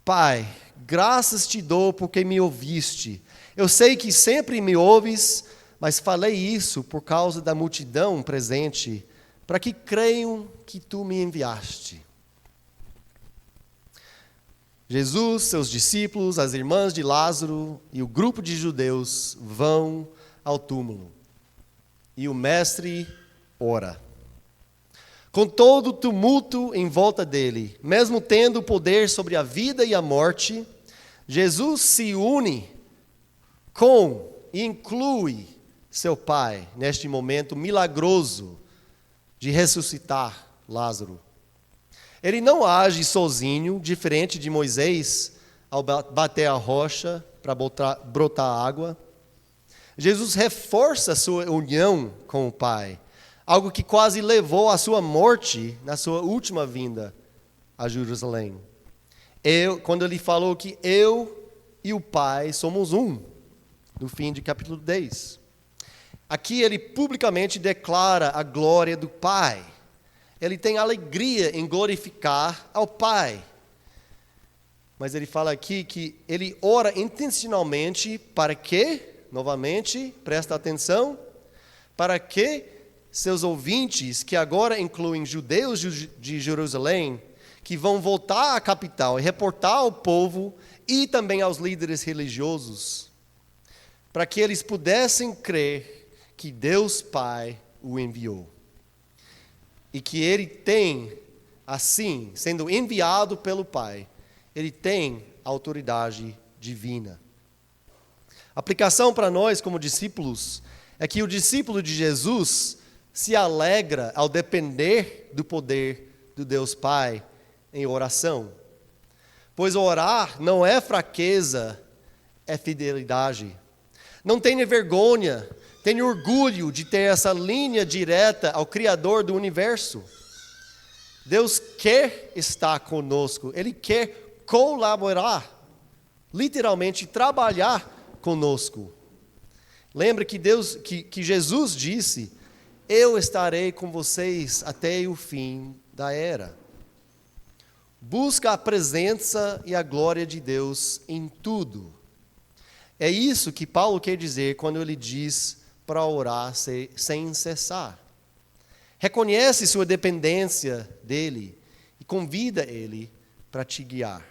Pai, graças te dou porque me ouviste. Eu sei que sempre me ouves, mas falei isso por causa da multidão presente, para que creiam que tu me enviaste. Jesus, seus discípulos, as irmãs de Lázaro e o grupo de judeus vão ao túmulo. E o mestre ora. Com todo o tumulto em volta dele, mesmo tendo poder sobre a vida e a morte, Jesus se une com e inclui seu Pai neste momento milagroso de ressuscitar Lázaro. Ele não age sozinho, diferente de Moisés, ao bater a rocha para brotar água. Jesus reforça sua união com o Pai, algo que quase levou à sua morte na sua última vinda a Jerusalém. Quando ele falou que eu e o Pai somos um, no fim de capítulo 10. Aqui ele publicamente declara a glória do Pai. Ele tem alegria em glorificar ao Pai. Mas ele fala aqui que ele ora intencionalmente para que, novamente, presta atenção, para que seus ouvintes, que agora incluem judeus de Jerusalém, que vão voltar à capital e reportar ao povo e também aos líderes religiosos, para que eles pudessem crer que Deus Pai o enviou. E que ele tem, assim, sendo enviado pelo Pai, ele tem autoridade divina. A aplicação para nós como discípulos é que o discípulo de Jesus se alegra ao depender do poder do Deus Pai em oração. Pois orar não é fraqueza, é fidelidade. Não tenha vergonha, tenha orgulho de ter essa linha direta ao Criador do universo. Deus quer estar conosco, Ele quer colaborar, literalmente trabalhar conosco. Lembre que Jesus disse, eu estarei com vocês até o fim da era. Busca a presença e a glória de Deus em tudo. É isso que Paulo quer dizer quando ele diz para orar sem cessar. Reconhece sua dependência dele e convida ele para te guiar.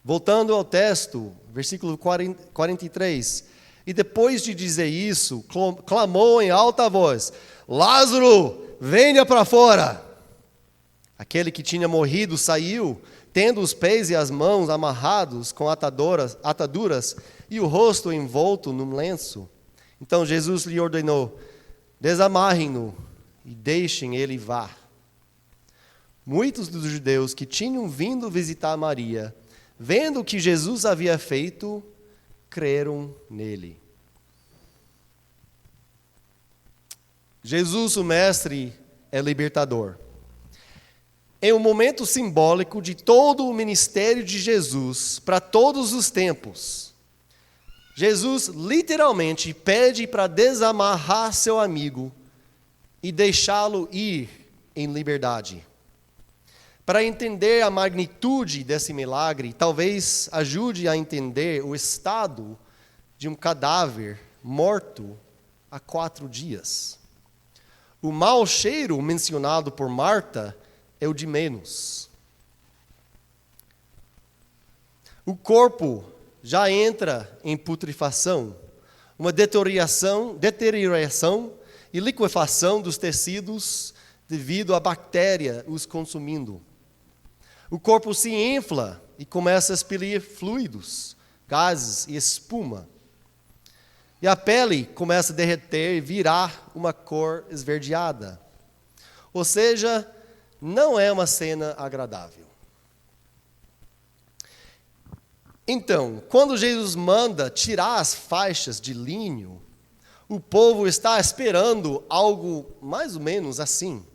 Voltando ao texto, versículo 43. E depois de dizer isso, clamou em alta voz, Lázaro, venha para fora. Aquele que tinha morrido saiu, tendo os pés e as mãos amarrados com ataduras e o rosto envolto num lenço. Então Jesus lhe ordenou, desamarrem-no e deixem ele vá. Muitos dos judeus que tinham vindo visitar Maria, vendo o que Jesus havia feito, creram nele. Jesus, o Mestre, é libertador. Em um momento simbólico de todo o ministério de Jesus para todos os tempos, Jesus literalmente pede para desamarrar seu amigo e deixá-lo ir em liberdade. Para entender a magnitude desse milagre, talvez ajude a entender o estado de um cadáver morto há 4 dias. O mau cheiro mencionado por Marta é o de menos. O corpo já entra em putrefação, uma deterioração e liquefação dos tecidos devido à bactéria os consumindo. O corpo se infla e começa a expelir fluidos, gases e espuma. E a pele começa a derreter e virar uma cor esverdeada. Ou seja, não é uma cena agradável. Então, quando Jesus manda tirar as faixas de linho, o povo está esperando algo mais ou menos assim.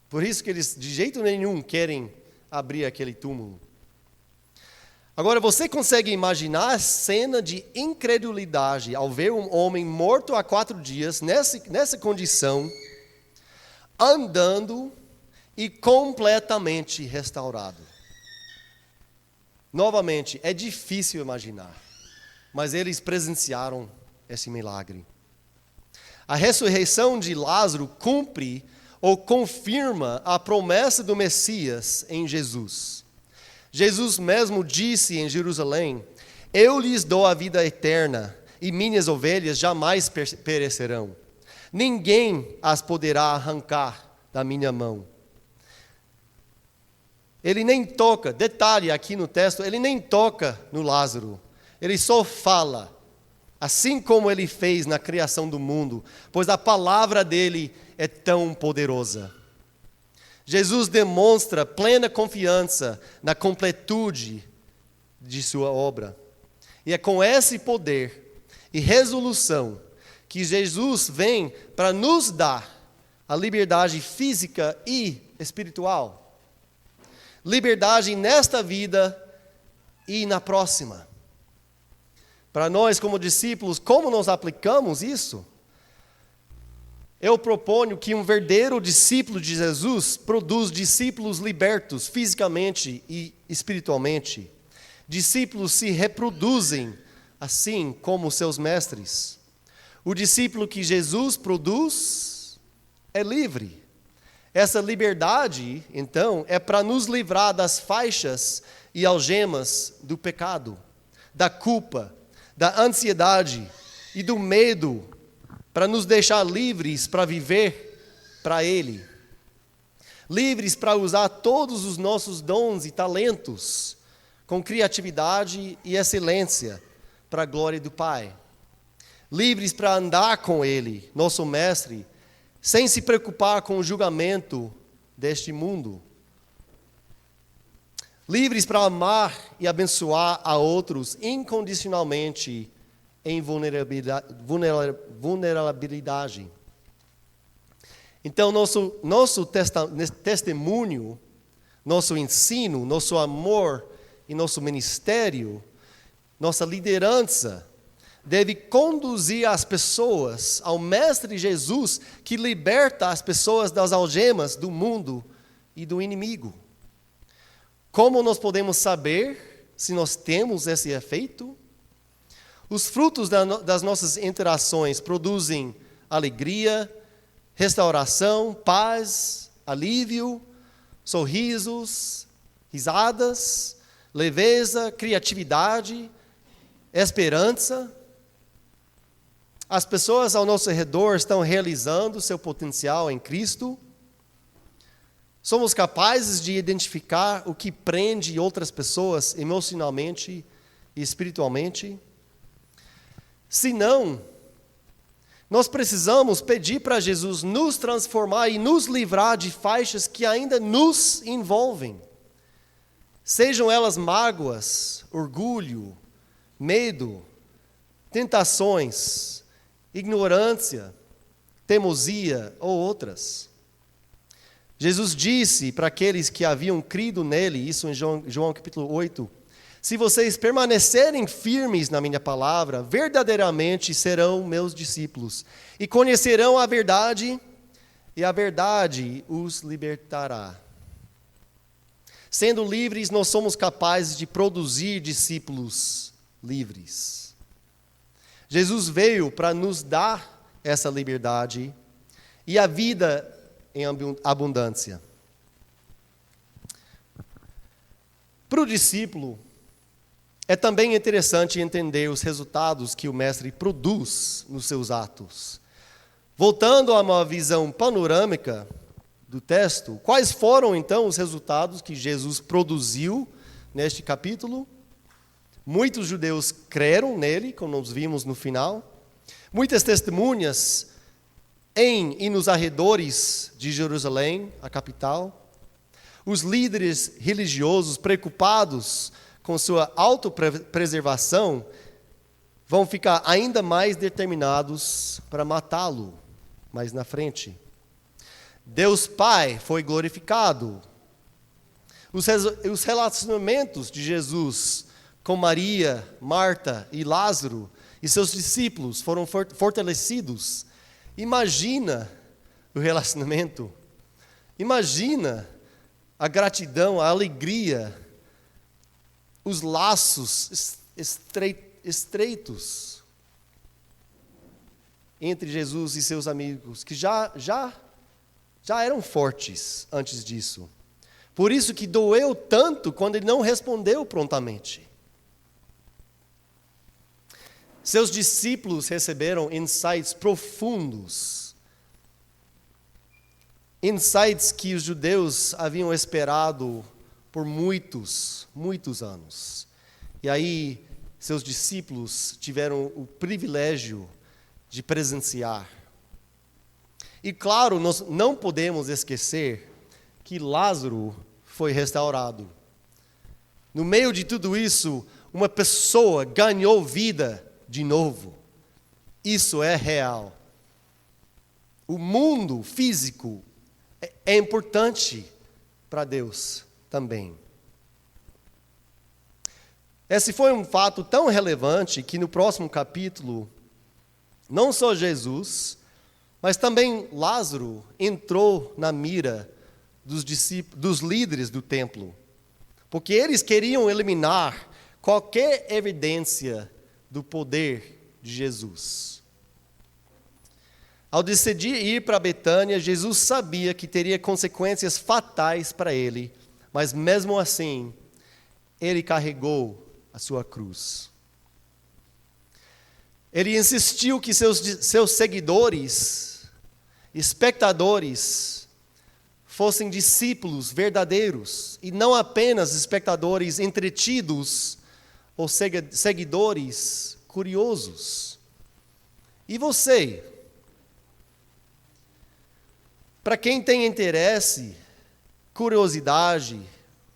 Por isso que eles de jeito nenhum querem abrir aquele túmulo. Agora, você consegue imaginar a cena de incredulidade ao ver um homem morto há 4 dias, nessa condição, andando e completamente restaurado? Novamente, é difícil imaginar, mas eles presenciaram esse milagre. A ressurreição de Lázaro cumpre ou confirma a promessa do Messias em Jesus. Jesus mesmo disse em Jerusalém: eu lhes dou a vida eterna, e minhas ovelhas jamais perecerão. Ninguém as poderá arrancar da minha mão. Ele nem toca, detalhe aqui no texto, ele nem toca no Lázaro. Ele só fala, assim como ele fez na criação do mundo, pois a palavra dele é tão poderosa. Jesus demonstra plena confiança na completude de sua obra. E é com esse poder e resolução que Jesus vem para nos dar a liberdade física e espiritual. Liberdade nesta vida e na próxima. Para nós, como discípulos, como nós aplicamos isso? Eu proponho que um verdadeiro discípulo de Jesus produz discípulos libertos fisicamente e espiritualmente. Discípulos se reproduzem assim como seus mestres. O discípulo que Jesus produz é livre. Essa liberdade, então, é para nos livrar das faixas e algemas do pecado, da culpa, da ansiedade e do medo, para nos deixar livres para viver para Ele. Livres para usar todos os nossos dons e talentos com criatividade e excelência para a glória do Pai. Livres para andar com Ele, nosso Mestre, sem se preocupar com o julgamento deste mundo. Livres para amar e abençoar a outros incondicionalmente em vulnerabilidade. Então, nosso testemunho, nosso ensino, nosso amor e nosso ministério, nossa liderança, deve conduzir as pessoas ao Mestre Jesus, que liberta as pessoas das algemas do mundo e do inimigo. Como nós podemos saber se nós temos esse efeito? Os frutos das nossas interações produzem alegria, restauração, paz, alívio, sorrisos, risadas, leveza, criatividade, esperança. As pessoas ao nosso redor estão realizando seu potencial em Cristo. Somos capazes de identificar o que prende outras pessoas emocionalmente e espiritualmente? Se não, nós precisamos pedir para Jesus nos transformar e nos livrar de faixas que ainda nos envolvem. Sejam elas mágoas, orgulho, medo, tentações, ignorância, teimosia ou outras. Jesus disse para aqueles que haviam crido nele, isso em João capítulo 8, Se vocês permanecerem firmes na minha palavra, verdadeiramente serão meus discípulos e conhecerão a verdade, e a verdade os libertará. Sendo livres, nós somos capazes de produzir discípulos livres. Jesus veio para nos dar essa liberdade e a vida em abundância. Para o discípulo, é também interessante entender os resultados que o mestre produz nos seus atos. Voltando a uma visão panorâmica do texto, quais foram então os resultados que Jesus produziu neste capítulo? Muitos judeus creram nele, como nós vimos no final. Muitas testemunhas em e nos arredores de Jerusalém, a capital. Os líderes religiosos preocupados com sua autopreservação vão ficar ainda mais determinados para matá-lo mais na frente. Deus Pai foi glorificado. Os relacionamentos de Jesus com Maria, Marta e Lázaro e seus discípulos foram fortalecidos. Imagina o relacionamento. Imagina a gratidão, a alegria, os laços estreitos entre Jesus e seus amigos, que já eram fortes antes disso. Por isso que doeu tanto quando ele não respondeu prontamente. Seus discípulos receberam insights profundos, insights que os judeus haviam esperado por muitos anos. E aí, seus discípulos tiveram o privilégio de presenciar. E claro, nós não podemos esquecer que Lázaro foi restaurado. No meio de tudo isso, uma pessoa ganhou vida de novo. Isso é real. O mundo físico é importante para Deus também. Esse foi um fato tão relevante que no próximo capítulo, não só Jesus, mas também Lázaro entrou na mira dos líderes do templo, porque eles queriam eliminar qualquer evidência do poder de Jesus. Ao decidir ir para Betânia, Jesus sabia que teria consequências fatais para ele, mas mesmo assim, ele carregou a sua cruz. Ele insistiu que seus seguidores, espectadores, fossem discípulos verdadeiros e não apenas espectadores entretidos ou seguidores curiosos. E você? Para quem tem interesse, curiosidade,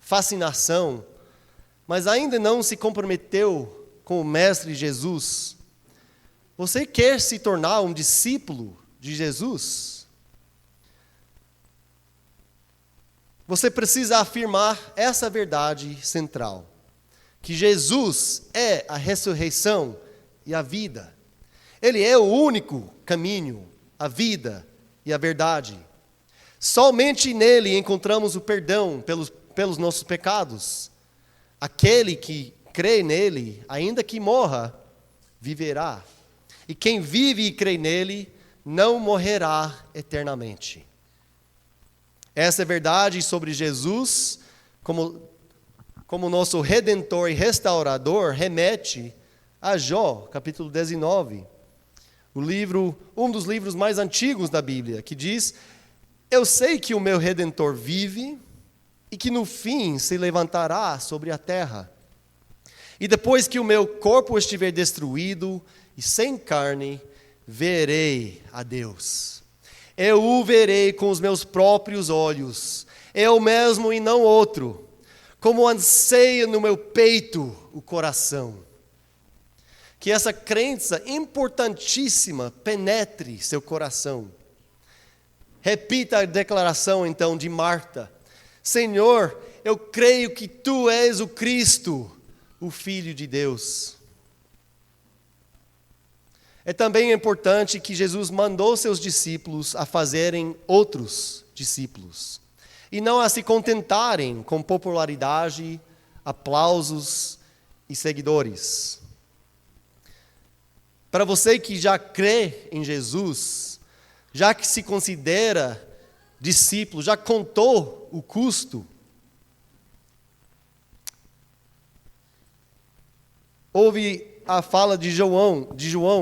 fascinação, mas ainda não se comprometeu com o Mestre Jesus, você quer se tornar um discípulo de Jesus? Você precisa afirmar essa verdade central, que Jesus é a ressurreição e a vida. Ele é o único caminho, a vida e a verdade. Somente nele encontramos o perdão pelos nossos pecados. Aquele que crê nele, ainda que morra, viverá. E quem vive e crê nele, não morrerá eternamente. Essa é a verdade sobre Jesus, como nosso Redentor e Restaurador, remete a Jó, capítulo 19. Um dos livros mais antigos da Bíblia, que diz: eu sei que o meu Redentor vive e que no fim se levantará sobre a terra. E depois que o meu corpo estiver destruído e sem carne, verei a Deus. Eu o verei com os meus próprios olhos, eu mesmo e não outro, como anseia no meu peito o coração. Que essa crença importantíssima penetre seu coração. Repita a declaração então de Marta: Senhor, eu creio que Tu és o Cristo, o Filho de Deus. É também importante que Jesus mandou seus discípulos a fazerem outros discípulos, e não a se contentarem com popularidade, aplausos e seguidores. Para você que já crê em Jesus, já que se considera discípulo, já contou o custo, houve a fala de João,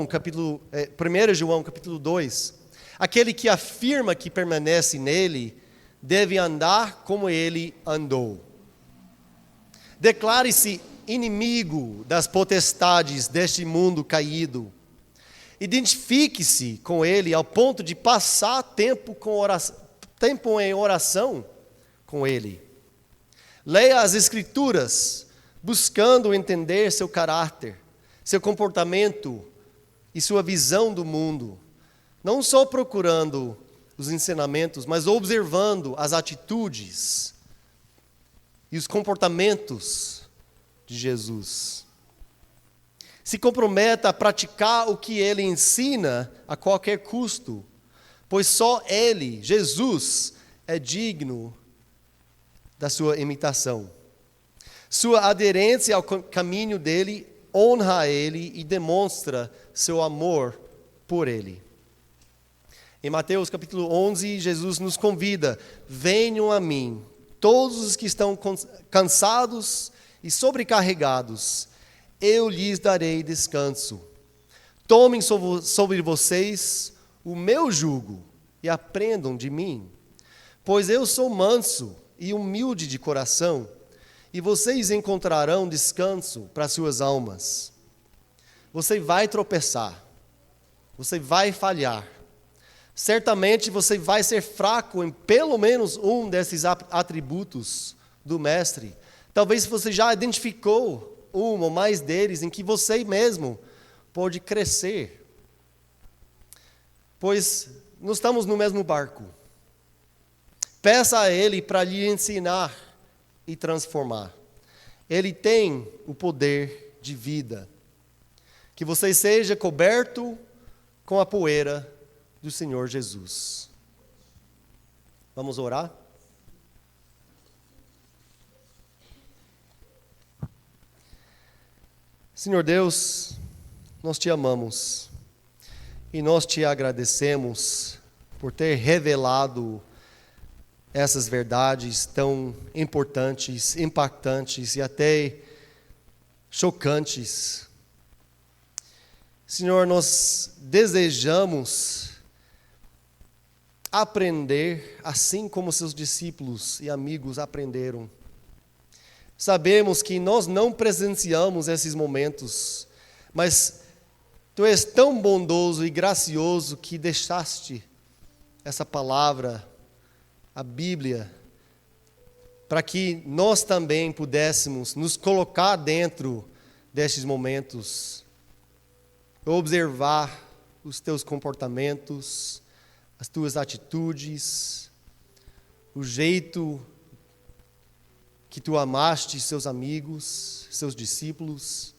capítulo 1 João, capítulo 2. Aquele que afirma que permanece nele deve andar como ele andou. Declare-se inimigo das potestades deste mundo caído. Identifique-se com ele ao ponto de passar tempo em oração com ele. Leia as Escrituras, buscando entender seu caráter, seu comportamento e sua visão do mundo. Não só procurando os ensinamentos, mas observando as atitudes e os comportamentos de Jesus. Se comprometa a praticar o que ele ensina a qualquer custo, pois só ele, Jesus, é digno da sua imitação. Sua aderência ao caminho dele honra ele e demonstra seu amor por ele. Em Mateus capítulo 11, Jesus nos convida: venham a mim, todos os que estão cansados e sobrecarregados, eu lhes darei descanso. Tomem sobre vocês o meu jugo e aprendam de mim, pois eu sou manso e humilde de coração, e vocês encontrarão descanso para suas almas. Você vai tropeçar, você vai falhar, certamente você vai ser fraco em pelo menos um desses atributos do Mestre. Talvez você já identificou um ou mais deles em que você mesmo pode crescer, pois não estamos no mesmo barco. Peça a Ele para lhe ensinar e transformar. Ele tem o poder de vida. Que você seja coberto com a poeira do Senhor Jesus. Vamos orar? Senhor Deus, nós te amamos e nós te agradecemos por ter revelado essas verdades tão importantes, impactantes e até chocantes. Senhor, nós desejamos aprender assim como seus discípulos e amigos aprenderam. Sabemos que nós não presenciamos esses momentos, mas Tu és tão bondoso e gracioso que deixaste essa palavra, a Bíblia, para que nós também pudéssemos nos colocar dentro destes momentos, observar os Teus comportamentos, as Tuas atitudes, o jeito que Tu amaste seus amigos, seus discípulos.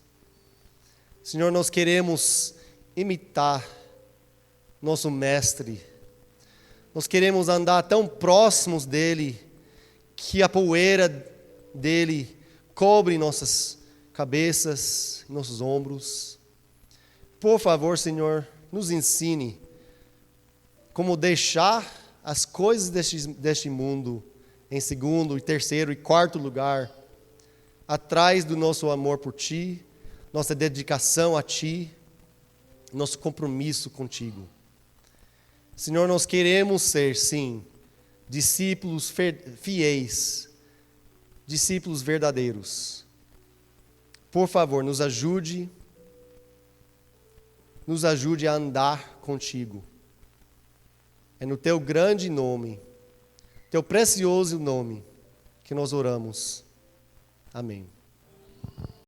Senhor, nós queremos imitar nosso Mestre. Nós queremos andar tão próximos dEle, que a poeira dEle cobre nossas cabeças, nossos ombros. Por favor, Senhor, nos ensine como deixar as coisas deste mundo em segundo, e terceiro e quarto lugar, atrás do nosso amor por Ti, nossa dedicação a Ti, nosso compromisso contigo. Senhor, nós queremos ser, sim, discípulos fiéis, discípulos verdadeiros. Por favor, nos ajude a andar contigo. É no Teu grande nome, Teu precioso nome, que nós oramos. Amém.